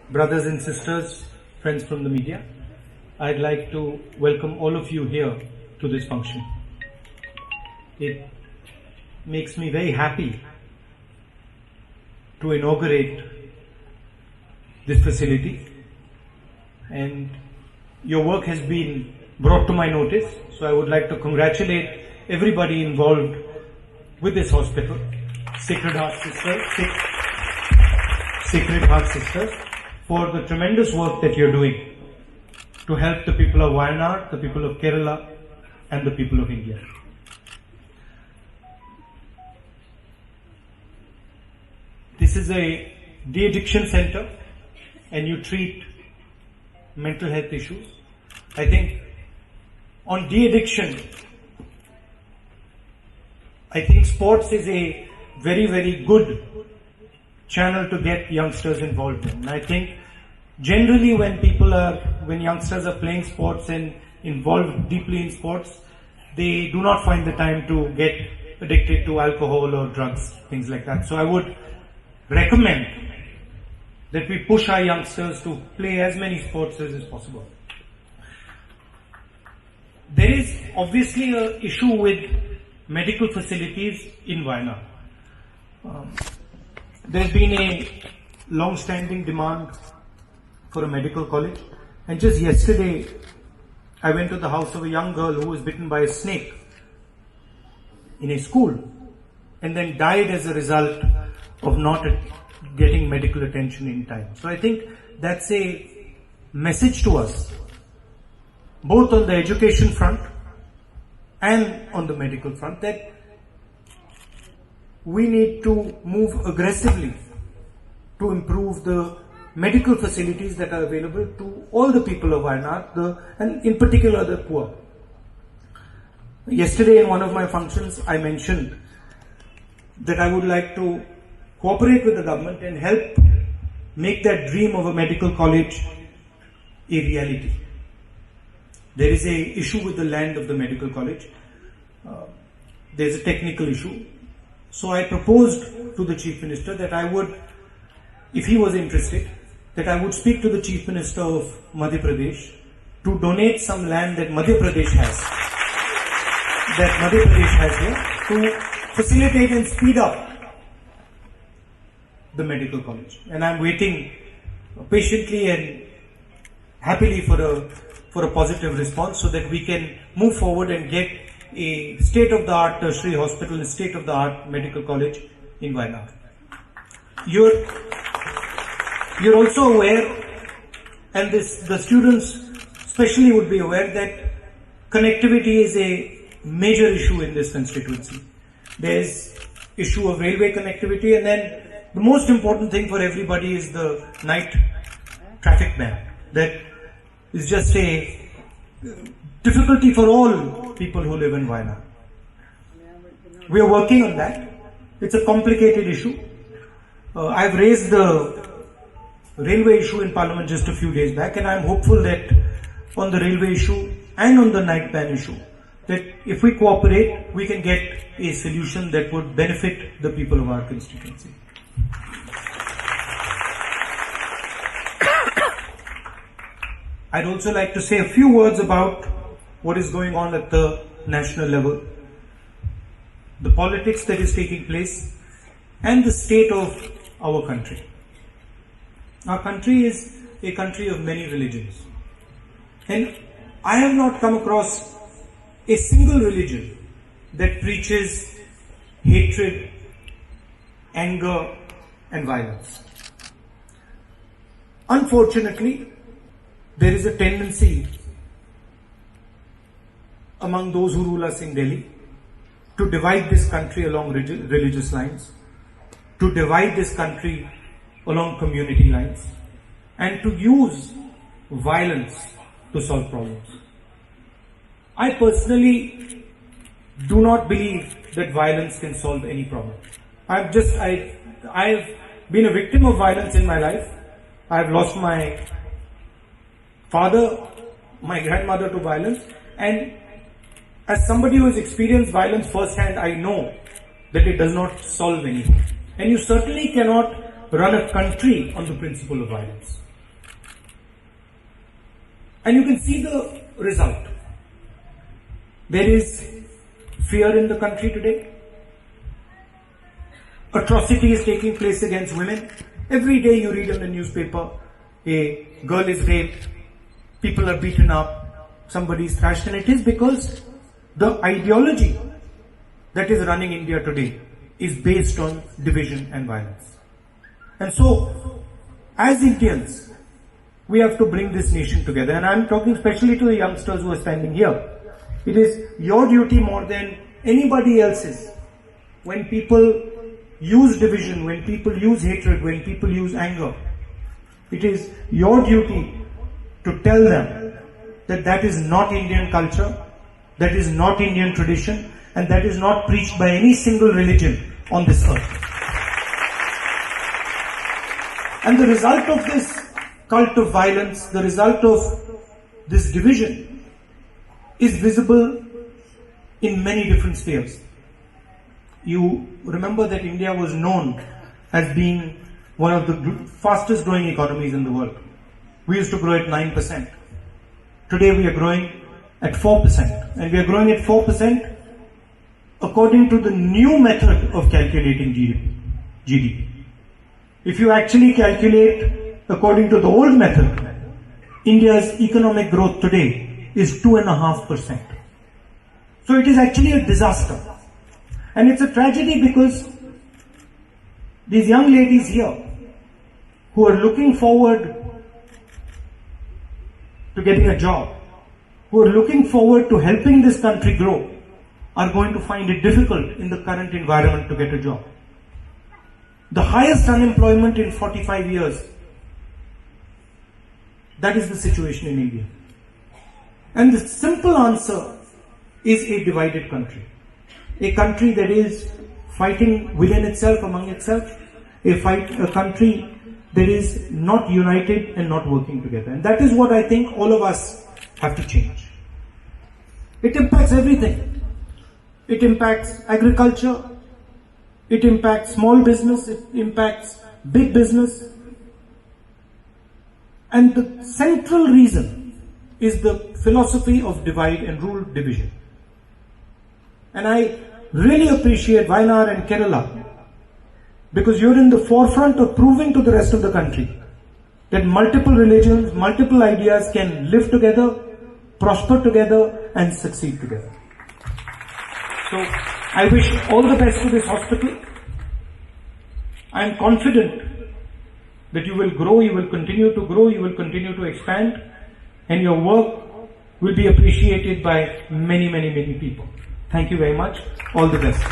brothers and sisters, friends from the media, I'd like to welcome all of you here to this function. It makes me very happy to inaugurate this facility, and your work has been brought to my notice, so I would like to congratulate everybody involved with this hospital, Sacred Heart Sisters, for the tremendous work that you're doing to help the people of Wayanad, the people of Kerala, and the people of India. This is a de-addiction center, and you treat mental health issues. I think on de-addiction, I think sports is a very, very good channel to get youngsters involved in. And I think generally when youngsters are playing sports and involved deeply in sports, they do not find the time to get addicted to alcohol or drugs, things like that. So I would recommend that we push our youngsters to play as many sports as is possible. There is obviously an issue with medical facilities in Wayanad. There's been a long-standing demand for a medical college, and just yesterday I went to the house of a young girl who was bitten by a snake in a school and then died as a result of not getting medical attention in time. So I think that's a message to us, both on the education front and on the medical front, that we need to move aggressively to improve the medical facilities that are available to all the people of Wayanad, and in particular the poor. Yesterday in one of my functions, I mentioned that I would like to cooperate with the government and help make that dream of a medical college a reality. There is an issue with the land of the medical college. There's a technical issue. So I proposed to the Chief Minister that I would, if he was interested, that I would speak to the Chief Minister of Madhya Pradesh to donate some land that Madhya Pradesh has here, to facilitate and speed up the medical college. And I'm waiting patiently and happily for a positive response so that we can move forward and get a state-of-the-art tertiary hospital, a state-of-the-art medical college in Wayanad. You're also aware, and the students especially would be aware, that connectivity is a major issue in this constituency. There's issue of railway connectivity, and then the most important thing for everybody is the night traffic ban. That is just a difficulty for all people who live in Wayanad. We are working on that. It's a complicated issue. I've raised the railway issue in Parliament just a few days back, and I'm hopeful that on the railway issue and on the night ban issue, that if we cooperate, we can get a solution that would benefit the people of our constituency. I'd also like to say a few words about what is going on at the national level, the politics that is taking place, and the state of our country. Our country is a country of many religions, and I have not come across a single religion that preaches hatred, anger, and violence. Unfortunately, there is a tendency among those who rule us in Delhi to divide this country along religious lines, to divide this country along community lines, and to use violence to solve problems. I personally do not believe that violence can solve any problem. I've been a victim of violence in my life. I've lost my father, my grandmother to violence, and as somebody who has experienced violence firsthand, I know that it does not solve anything. And you certainly cannot run a country on the principle of violence. And you can see the result. There is fear in the country today. Atrocity is taking place against women. Every day you read in the newspaper, a girl is raped, people are beaten up, somebody is thrashed, and it is because the ideology that is running India today is based on division and violence. And so, as Indians, we have to bring this nation together. And I'm talking especially to the youngsters who are standing here. It is your duty more than anybody else's. When people use division, when people use hatred, when people use anger, it is your duty to tell them that that is not Indian culture, that is not Indian tradition, and that is not preached by any single religion on this earth. And the result of this cult of violence, the result of this division, is visible in many different spheres. You remember that India was known as being one of the fastest growing economies in the world. We used to grow at 9%. Today we are growing at 4%. And we are growing at 4% according to the new method of calculating GDP. If you actually calculate according to the old method, India's economic growth today is 2.5%. So it is actually a disaster. And it's a tragedy because these young ladies here who are looking forward to getting a job, who are looking forward to helping this country grow, are going to find it difficult in the current environment to get a job. The highest unemployment in 45 years. That is the situation in India. And the simple answer is a divided country. A country that is fighting within itself, among itself. A country that is not united and not working together. And that is what I think all of us have to change. It impacts everything. It impacts agriculture. It impacts small business. It impacts big business. And the central reason is the philosophy of divide and rule division. And I really appreciate Wayanad and Kerala because you're in the forefront of proving to the rest of the country that multiple religions, multiple ideas can live together, prosper together, and succeed together. So I wish all the best to this hospital. I am confident that you will grow, you will continue to grow, you will continue to expand, and your work will be appreciated by many, many, many people. Thank you very much. All the best.